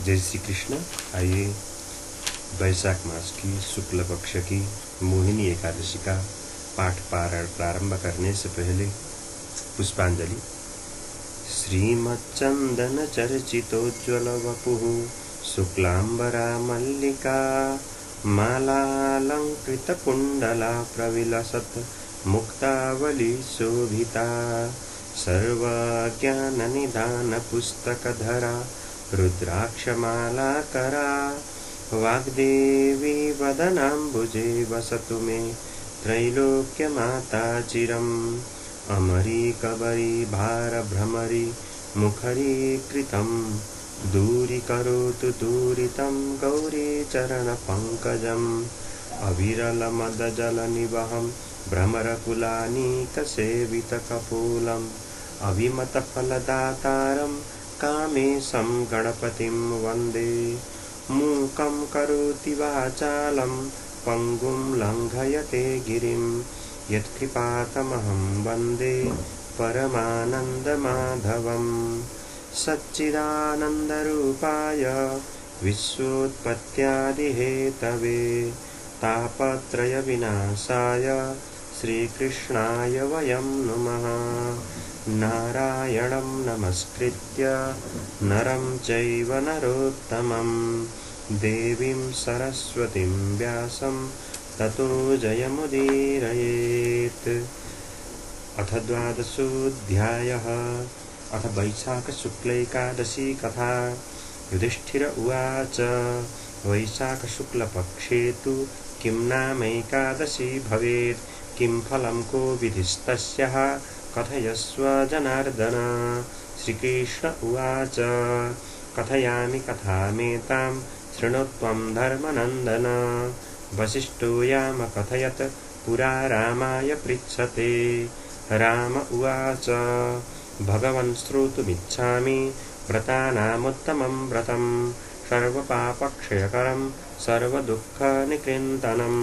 जय श्री कृष्ण। आइए वैशाख मास की शुक्ल पक्ष की मोहिनी एकादशी का पाठ पारायण प्रारंभ करने से पहले पुष्पांजलि। श्रीमच्चंदन चर्चितोज्ज्वल वपुः शुक्लांबरा मल्लिका मालालंकृत कुंडला प्रविलसत् मुक्तावली शोभिता सर्वज्ञान निधान पुस्तकधरा रुद्राक्षमालाकरा वाग्देवी वदनाम्बुजे वसतु मे त्रैलोक्यमाता चिरम् अमरी कबरी भारभ्रमरी मुखरीकृतं दूरीकरोतु दूरितं गौरी चरणपङ्कजम् अविरलमदजलनिवहं भ्रमरकुलानीकसेवितकपोलम् अविमतफलदातारं कामेशं गणपतिं वन्दे। मूकं करोति वाचालं पङ्गुं लङ्घयते गिरिं यत्कृपातमहं वन्दे परमानन्दमाधवम्। सच्चिदानन्दरूपाय विश्वोत्पत्त्यादिहेतवे तापत्रयविनाशाय श्रीकृष्णाय वयं नुमः। नारायणं नमस्कृत्य नरं चैव नरोत्तमं देवीं सरस्वतीं व्यासं ततो जयमुदीरयेत्। अथ द्वादशोऽध्यायः। अथ वैशाख शुक्लैकादशी कथा। युधिष्ठिर उवाच वैशाख शुक्लपक्षे तु किं नामैकादशी भवेत्, किं फलं को विधिस्तस्याः कथयस्व जनार्दन। श्रीकृष्ण उवाच कथयामि कथामेतां शृणुत्वं धर्मनन्दन। वसिष्ठो यामकथयत् पुरा रामाय पृच्छते। राम उवाच भगवन् श्रोतुमिच्छामि व्रतानामुत्तमं व्रतं सर्वपापक्षयकरं सर्वदुःखनिकृन्तनं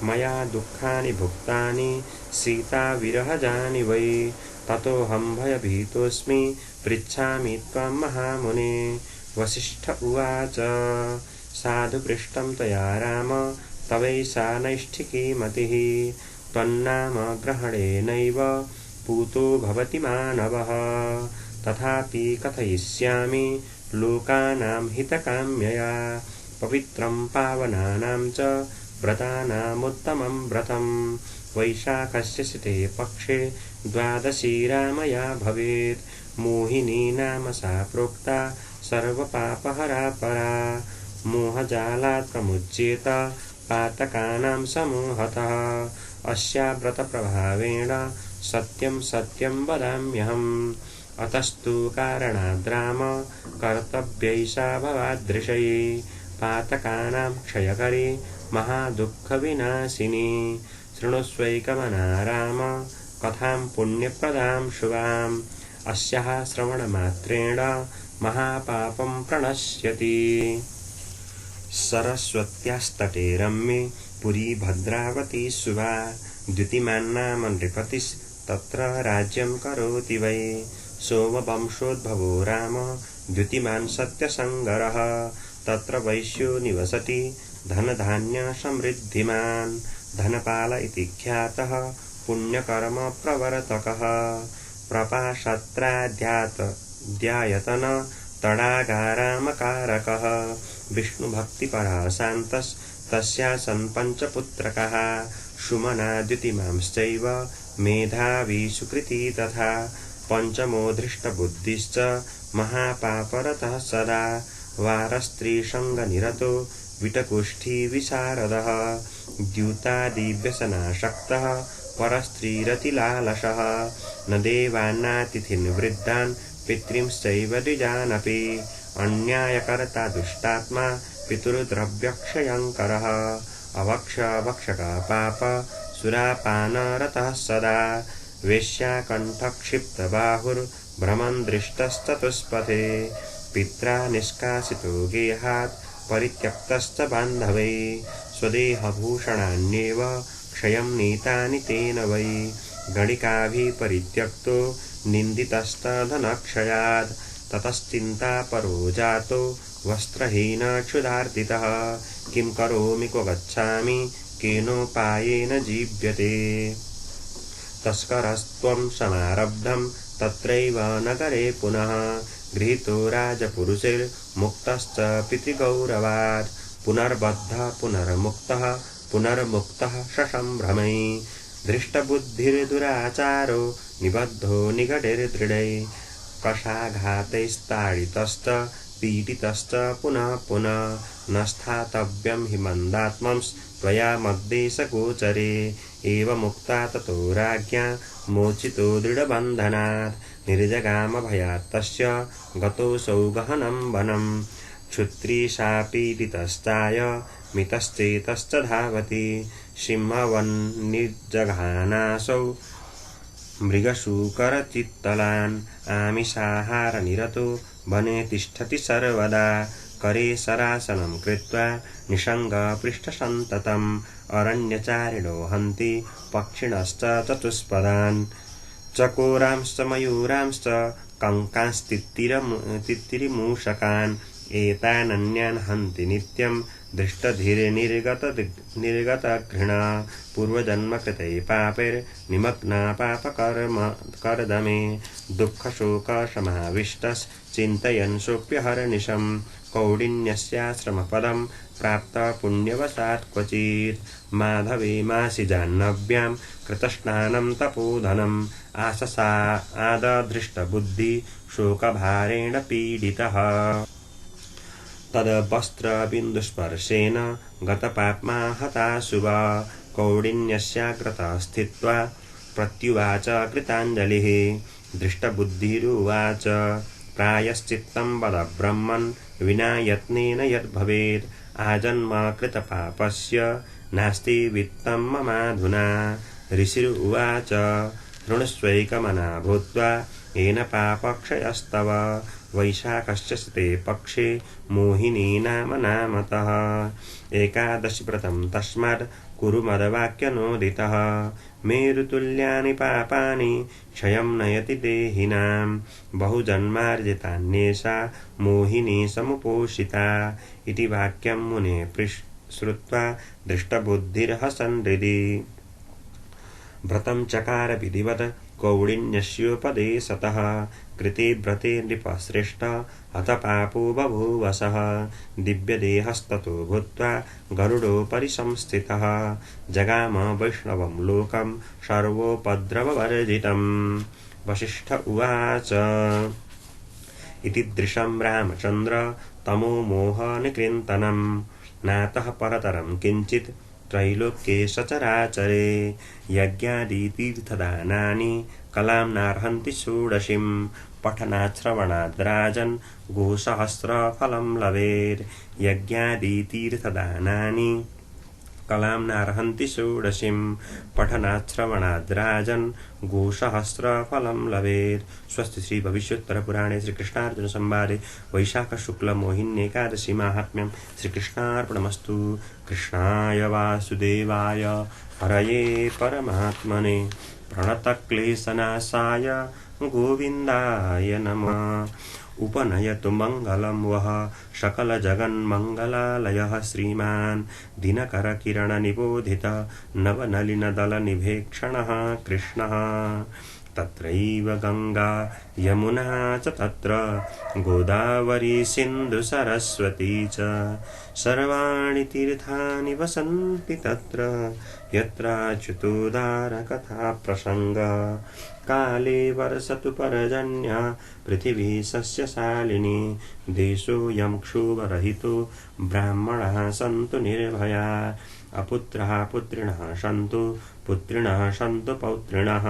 मया दुःखानि भुक्तानि सीताविरहजानि वै ततोऽहं भयभीतोऽस्मि पृच्छामि त्वां महामुने। वसिष्ठ उवाच साधु पृष्टं त्वया राम तवैषा नैष्ठिकी मतिः त्वन्नाम ग्रहणेनैव पूतो भवति मानवः। तथापि कथयिष्यामि लोकानां हितकाम्यया पवित्रं पावनानां च व्रतानामुत्तमं व्रतं। वैशाखस्य शते पक्षे द्वादशी रामया भवेत्। मोहिनी नाम सा प्रोक्ता सर्वपापहरा परा। मोहजालात् प्रमुच्येत पातकानां समूहतः। अस्या व्रतप्रभावेण सत्यं सत्यं वदाम्यहम्। अतस्तु कारणाद्राम कर्तव्यैषा भवादृशये पातकानां क्षयकरी महादुःखविनाशिनी। शृणुष्वैकमना राम कथां पुण्यप्रदां शुभाम्। अस्याः श्रवणमात्रेण महापापं प्रणश्यति। सरस्वत्यास्तटे रम्ये पुरी भद्रावती शुभा। द्युतिमान्नाम नृपतिस्तत्र राज्यं करोति वै। सोमवंशोद्भवो राम द्युतिमान् सत्यसङ्गरः। तत्र वैश्यो निवसति धनधान्य समृद्धिमान्। धनपाल इति ख्यातः पुण्यकर्म प्रवर्तकः। प्रपाशत्राध्यायतन तडागारामकारकः। विष्णुभक्तिपरः शान्तस्तस्यासन् पञ्चपुत्रकाः। सुमना द्युतिमांश्चैव मेधावी सुकृती तथा। पञ्चमो धृष्टबुद्धिश्च महापापरतः सदा। वारस्त्रीसङ्गनिरतो विटकुष्ठी विशारदः। द्यूतादिव्यसनासक्तः परस्त्रीरतिलालसः। न देवान्नातिथीन् वृद्धान् पितॄंश्चैव द्विजानपि। अन्यायकर्ता दुष्टात्मा पितृद्रव्यक्षयङ्करः। अभक्षका पाप सुरापानरतः सदा। वेश्याकण्ठक्षिप्तबाहुर्भ्रमन् दृष्टश्चतुष्पथे। पित्रा निष्कासितो गेहात् परित्यक्तश्च बान्धवै। स्वदेहभूषणान्येव क्षयं नीतानि तेन वै। गणिकाभिः परित्यक्तो निन्दितस्तधनक्षयात्। ततश्चिन्तापरो जातो वस्त्रहीन क्षुधार्तितः किं करोमि क्व गच्छामि केनोपायेन जीव्यते तस्करस्त्वं समारब्धं तत्रैव नगरे पुनः गृहीतो राजपुरुषैर्मुक्तश्च पितृगौरवात् पुनर्बद्धः पुनर्मुक्तः ससम्भ्रमै दृष्टबुद्धिर्दुराचारो निबद्धो निगडैर्दृढै कषाघातैस्ताडितश्च पीडितश्च पुनः पुनः न स्थातव्यं हि मन्दात्मंस्त्वया मद्देशगोचरे एवमुक्ता ततो राज्ञा मोचितो दृढबन्धनात् निर्जगामभयात् तस्य गतोऽसौ गहनं वनं क्षुत्रिशापीडितश्चाय मितश्चेतश्च धावति सिंहवन्निर्जघानासौ मृगशूकरचित्तलान् आमिषाहारनिरतो वने तिष्ठति सर्वदा करे शरासनं कृत्वा निषङ्गपृष्ठसन्ततम् अरण्यचारिणो हन्ति पक्षिणश्च चतुष्पदान् चकोरांश्च मयूरांश्च कंकांस्तित्तिरिमूषकान् एतानन्यान् हन्ति नित्यं दृष्टधीर्निर्गतघृणा पूर्वजन्मकृते पापैर्निमग्ना पापकर्दमे दुःखशोकसमाविष्टश्चिन्तयन् सोऽप्यहर्निशं कौडिन्यस्याश्रमपदं प्राप्त पुण्यवशात् क्वचित् माधवे मासिजाह्नव्यां कृतस्नानं तपोधनम् आदधृष्टबुद्धि शोकभारेण पीडितः तद्वस्त्रबिन्दुस्पर्शेन गतपाप्मा हताशुभा कौडिन्यस्याग्रतः स्थित्वा प्रत्युवाच कृताञ्जलिः दृष्टबुद्धिरुवाच प्रायश्चित्तं वद ब्रह्मन् विना यत्नेन यद्भवेत् आजन्म कृतपापस्य नास्ति वित्तं ममाधुना ऋषिरुवाच शृणुष्वैकमना भूत्वा येन पापक्षयस्तव वैशाखस्य शते पक्षे मोहिनी नाम नामतः एकादशिव्रतं तस्मात् कुरु मद्वाक्यनोदितः मेरुतुल्यानि पापानि क्षयं नयति देहिनां बहुजन्मार्जितान्येषा मोहिनी समुपोषिता इति वाक्यं मुने श्रुत्वा दृष्टबुद्धिर्हसन् हृदि व्रतं चकार विधिवत् कौडिन्यस्योपदेशतः कृते व्रते नृपश्रेष्ठ हतपापो बभूवसः दिव्यदेहस्ततो भूत्वा गरुडोपरि संस्थितः जगाम वैष्णवं लोकं सर्वोपद्रववर्जितं वसिष्ठ उवाच इति दृशं रामचन्द्र तमो मोहनिकृन्तनं नातः परतरं किञ्चित् त्रैलोक्ये सचराचरे यज्ञादितीर्थदानानि कलां नार्हन्ति षोडशीं पठनाश्रवणाद् राजन् गोसहस्रफलं लभेत् यज्ञादितीर्थदानानि कलां नार्हन्ति षोडशीं पठनाश्रवणाद् राजन् गोसहस्रफलं लभेत् स्वस्ति श्री भविष्योत्तरपुराणे श्रीकृष्णार्जुन संवादे वैशाखशुक्लमोहिन्येकादशी माहात्म्यं श्रीकृष्णार्पणमस्तु। कृष्णाय वासुदेवाय हरये परमात्मने प्रणतक्लेशनाशाय गोविन्दाय नमः। उपनयतु मङ्गलं वः सकलजगन्मङ्गलालयः श्रीमान् दिनकरकिरणनिबोधित नवनलिनदलनिभेक्षणः कृष्णः। तत्रैव गङ्गा यमुना च तत्र गोदावरी सिन्धु सरस्वती च सर्वाणि तीर्थानि वसन्ति तत्र यत्राच्युतोद्धारकथा प्रसङ्ग काले वर्षतु पर्जन्या पृथिवी सस्यशालिनी देशोऽयं क्षोभरहितो ब्राह्मणाः सन्तु निर्भया अपुत्रः पुत्रिणः सन्तु पुत्रिणः सन्तु पौत्रिणः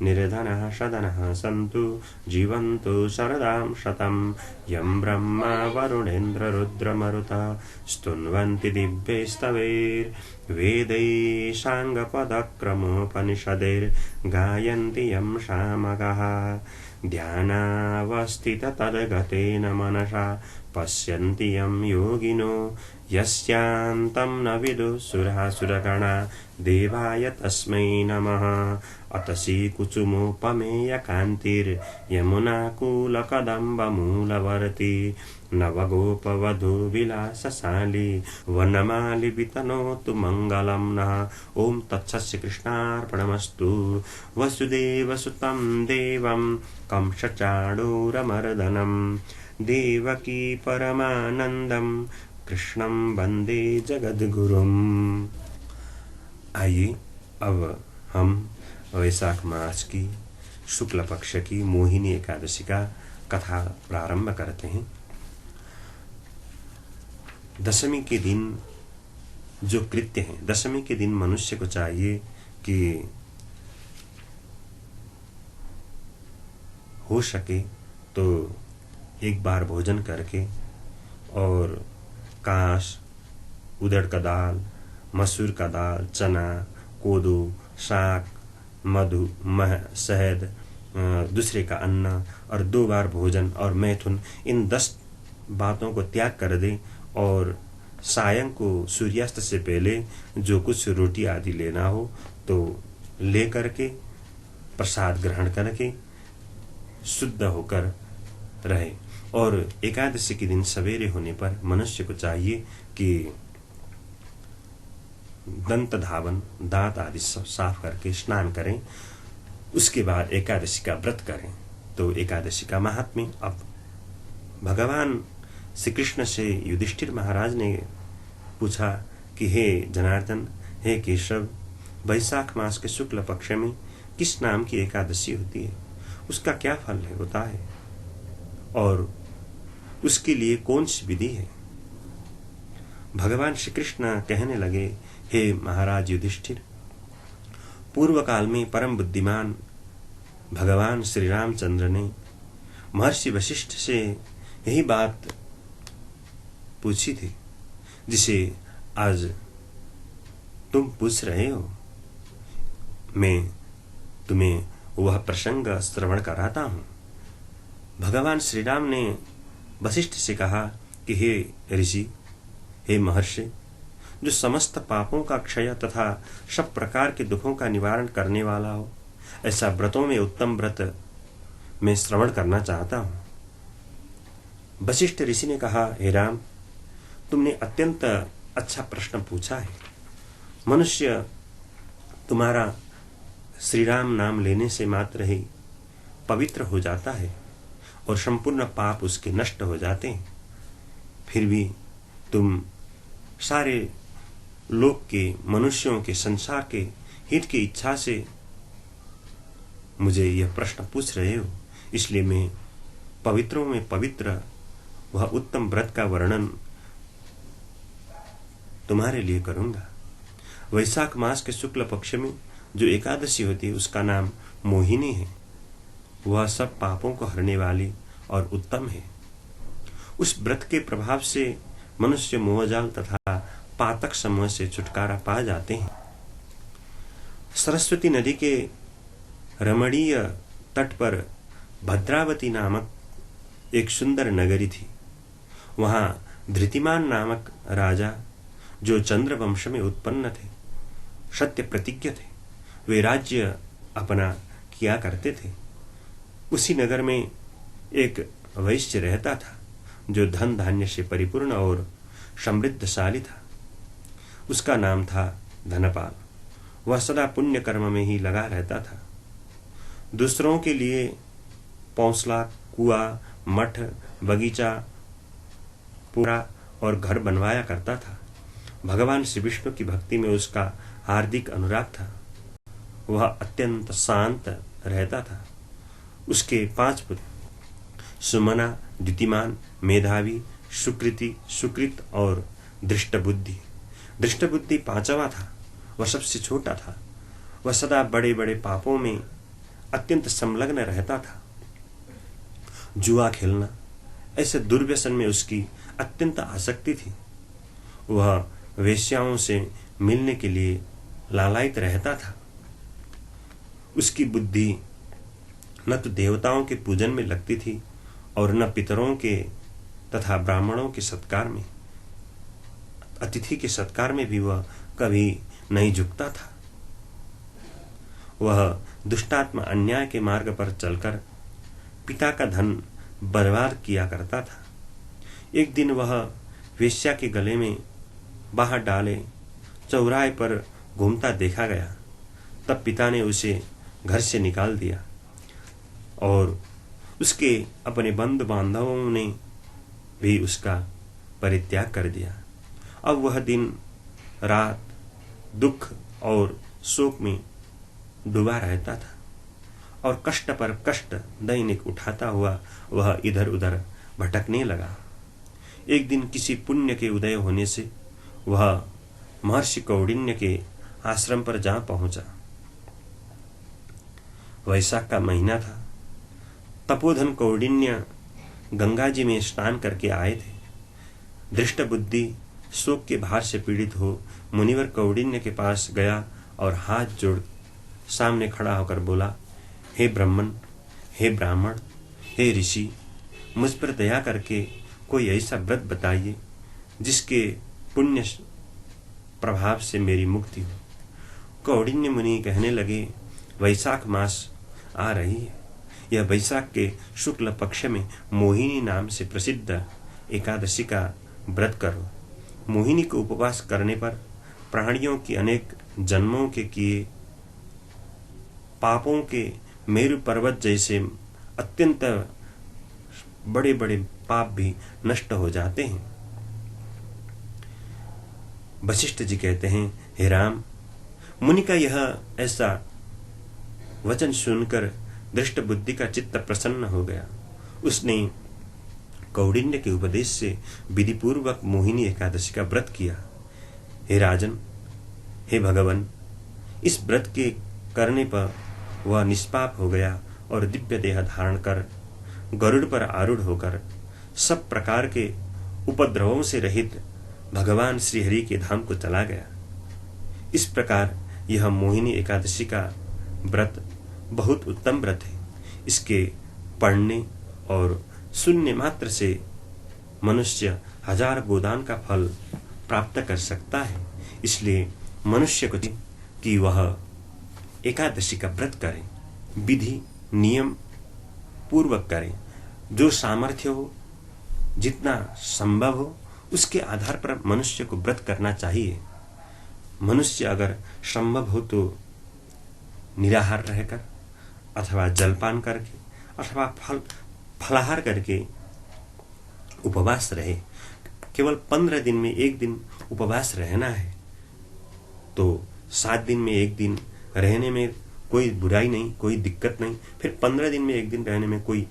निर्धनः सदनः सन्तु जीवन्तु शरदां शतं यं ब्रह्मा वरुणेन्द्ररुद्रमरुतः स्तुन्वन्ति दिव्यैस्तवैर्वेदैः साङ्गपदक्रमोपनिषदैर्गायन्ति यं सामगाः ध्यानावस्थिततद्गतेन मनसा पश्यन्ति यं योगिनो यस्यान्तं न विदुः देवाय तस्मै नमः। अतसी कुसुमोपमेयकान्तिर्यमुनाकूलकदम्बमूलवर्ती नवगोपवधूविलासशाली वनमाली वितनोतु मङ्गलं नः। ॐ तत्सस्य कृष्णार्पणमस्तु। वसुदेवसुतं देवं कंसचाणूरमर्दनं देवकी परमानन्दं कृष्णं वन्दे जगद्गुरुम्। आइए अब हम वैशाख मास की शुक्ल पक्ष की मोहिनी एकादशी का कथा प्रारंभ करते हैं। दशमी के दिन जो कृत्य है, दशमी के दिन मनुष्य को चाहिए कि हो सके तो एक बार भोजन करके और कांस, उड़द का दाल, मसूर का दाल, चना, कोदो, साग, मधु, शहद, दूसरे का अन्न और 2 बार भोजन और मैथुन, इन 10 बातों को त्याग कर दे और सायं को सूर्यास्त से पहले जो कुछ रोटी आदि लेना हो तो ले करके प्रसाद ग्रहण करके शुद्ध होकर रहे। और एकादशी के दिन सवेरे होने पर मनुष्य को चाहिए कि दंत धावन, दांत आदि सब साफ करके स्नान करें। उसके बाद एकादशी का व्रत करें। तो एकादशी का महात्म्य। अब भगवान श्री कृष्ण से युधिष्ठिर महाराज ने पूछा कि हे जनार्दन, हे केशव, वैशाख मास के शुक्ल पक्ष में किस नाम की एकादशी होती है, उसका क्या फल होता है और उसके लिए कौन सी विधि है। भगवान श्री कृष्ण कहने लगे, हे महाराज युधिष्ठिर, पूर्व काल में परम बुद्धिमान भगवान श्री रामचंद्र ने महर्षि वशिष्ठ से यही बात पूछी थी जिसे आज तुम पूछ रहे हो। मैं तुम्हें वह प्रसंग श्रवण कराता हूँ। भगवान श्री राम ने वशिष्ठ से कहा कि हे ऋषि, हे महर्षि, जो समस्त पापों का क्षय तथा सब प्रकार के दुखों का निवारण करने वाला हो, ऐसा व्रतों में उत्तम व्रत मैं श्रवण करना चाहता हूँ। वशिष्ठ ऋषि ने कहा, हे राम, तुमने अत्यंत अच्छा प्रश्न पूछा है। मनुष्य तुम्हारा श्री राम नाम लेने से मात्र ही पवित्र हो जाता है और संपूर्ण पाप उसके नष्ट हो जाते हैं। फिर भी तुम सारे लोक के, मनुष्यों के, संसार के हित की इच्छा से मुझे यह प्रश्न पूछ रहे हो, इसलिए मैं पवित्रों में पवित्र वह उत्तम व्रत का वर्णन तुम्हारे लिए करूंगा। वैशाख मास के शुक्ल पक्ष में जो एकादशी होती है उसका नाम मोहिनी है। वह सब पापों को हरने वाली और उत्तम है। उस व्रत के प्रभाव से मनुष्य मोहजाल तथा पातक समूह से छुटकारा पा जाते हैं। सरस्वती नदी के रमणीय तट पर भद्रावती नामक एक सुंदर नगरी थी। वहां धृतिमान नामक राजा, जो चंद्र वंश में उत्पन्न थे, सत्य प्रतिज्ञ थे, वे राज्य अपना किया करते थे। उसी नगर में एक वैश्य रहता था जो धन धान्य से परिपूर्ण और समृद्धशाली था। उसका नाम था धनपाल। वह सदा पुण्य कर्म में ही लगा रहता था। दूसरों के लिए पौंसला, कुआं, मठ, बगीचा, पूरा और घर बनवाया करता था। भगवान श्री विष्णु की भक्ति में उसका हार्दिक अनुराग था। वह अत्यंत शांत रहता था। उसके 5 पुत्र, सुमना, द्युतिमान, मेधावी, सुकृति, सुकृत और दृष्टबुद्धि। दृष्टबुद्धि 5वां था। वह सबसे छोटा था। वह सदा बड़े बड़े पापों में अत्यंत संलग्न रहता था। जुआ खेलना, ऐसे दुर्व्यसन में उसकी अत्यंत आसक्ति थी। वह वेश्याओं से मिलने के लिए लालायित रहता था। उसकी बुद्धि न तो देवताओं के पूजन में लगती थी और न पितरों के तथा ब्राह्मणों के सत्कार में। अतिथि के सत्कार में भी वह कभी नहीं झुकता था। वह दुष्टात्मा अन्याय के मार्ग पर चलकर पिता का धन बर्बाद किया करता था। एक दिन वह वेश्या के गले में बाहर डाले चौराहे पर घूमता देखा गया। तब पिता ने उसे घर से निकाल दिया और उसके अपने बंधु बांधवों ने भी उसका परित्याग कर दिया। अब वह दिन रात दुख और शोक में डूबा रहता था और कष्ट पर कष्ट दैनिक उठाता हुआ वह इधर उधर भटकने लगा। एक दिन किसी पुण्य के उदय होने से वह महर्षि कौंडिन्य के आश्रम पर जा पहुंचा। वैशाख का महीना था। तपोधन कौंडिन्य गंगा जी में स्नान करके आए थे। दृष्ट बुद्धि शोक के भार से पीड़ित हो मुनिवर कौंडिन्य के पास गया और हाथ जोड़ सामने खड़ा होकर बोला, हे ब्राह्मण, हे ब्राह्मण, हे ऋषि, मुझ पर दया करके कोई ऐसा व्रत बताइए जिसके पुण्य प्रभाव से मेरी मुक्ति हो। कौंडिन्य मुनि कहने लगे, वैशाख मास आ रही है। यह वैशाख के शुक्ल पक्ष में मोहिनी नाम से प्रसिद्ध एकादशी का व्रत करो। मोहिनी को उपवास करने पर प्राणियों की अनेक जन्मों के किए पापों के मेरु पर्वत जैसे अत्यंत बड़े बड़े पाप भी नष्ट हो जाते हैं। वशिष्ठ जी कहते हैं, हे राम, मुनि का यह ऐसा वचन सुनकर दृष्ट बुद्धि का चित्त प्रसन्न हो गया। उसने कौंडिन्य के उपदेश से विधिपूर्वक मोहिनी एकादशी का व्रत किया। हे राजन, हे भगवान, इस व्रत के करने पर वह निष्पाप हो गया और दिव्य देह धारण कर गरुड़ पर आरूढ़ होकर सब प्रकार के उपद्रवों से रहित भगवान श्रीहरि के धाम को चला गया। इस प्रकार यह मोहिनी एकादशी का व्रत बहुत उत्तम व्रत है। इसके पढ़ने और सुनने मात्र से मनुष्य 1000 गोदान का फल प्राप्त कर सकता है। इसलिए मनुष्य को कि वह एकादशी का व्रत करें, विधि नियम पूर्वक करें। जो सामर्थ्य हो, जितना संभव हो, उसके आधार पर मनुष्य को व्रत करना चाहिए। मनुष्य अगर संभव हो तो निराहार रहकर अथवा जलपान करके अथवा फलाहार करके उपवास रहे। केवल 15 दिन में एक दिन उपवास रहना है तो 7 दिन में एक दिन रहने में कोई बुराई नहीं, कोई दिक्कत नहीं। फिर 15 दिन में एक दिन रहने में कोई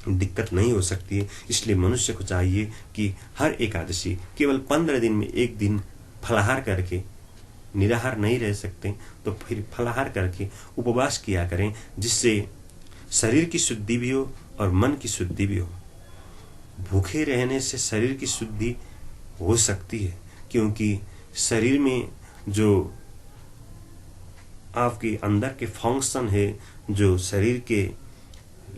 दिक्कत नहीं हो सकती है। इसलिए मनुष्य को चाहिए कि हर एकादशी केवल 15 दिन में एक दिन फलाहार करके, निराहार नहीं रह सकते तो फिर फलाहार करके उपवास किया करें, जिससे शरीर की शुद्धि भी हो और मन की शुद्धि भी हो। भूखे रहने से शरीर की शुद्धि हो सकती है, क्योंकि शरीर में जो आपके अंदर के फंक्शन है, जो शरीर के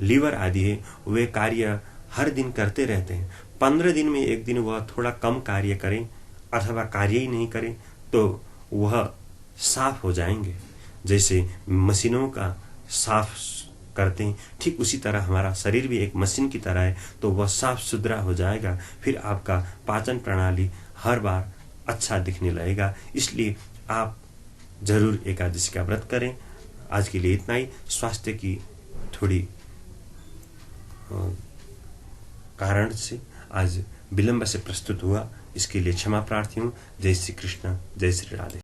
लीवर आदि है, वे कार्य हर दिन करते रहते हैं। 15 दिन में एक दिन वह थोड़ा कम कार्य करें अथवा कार्य ही नहीं करें तो वह साफ हो जाएंगे। जैसे मशीनों का साफ करते हैं, ठीक उसी तरह हमारा शरीर भी एक मशीन की तरह है, तो वह साफ सुथरा हो जाएगा। फिर आपका पाचन प्रणाली हर बार अच्छा दिखने लगेगा। इसलिए आप जरूर एकादशी का व्रत करें। आज के लिए इतना ही। स्वास्थ्य की थोड़ी कारण से आज विलंब से प्रस्तुत हुआ, इसके लिए क्षमा प्रार्थी हूँ। जय श्री कृष्ण, जय श्री राधे।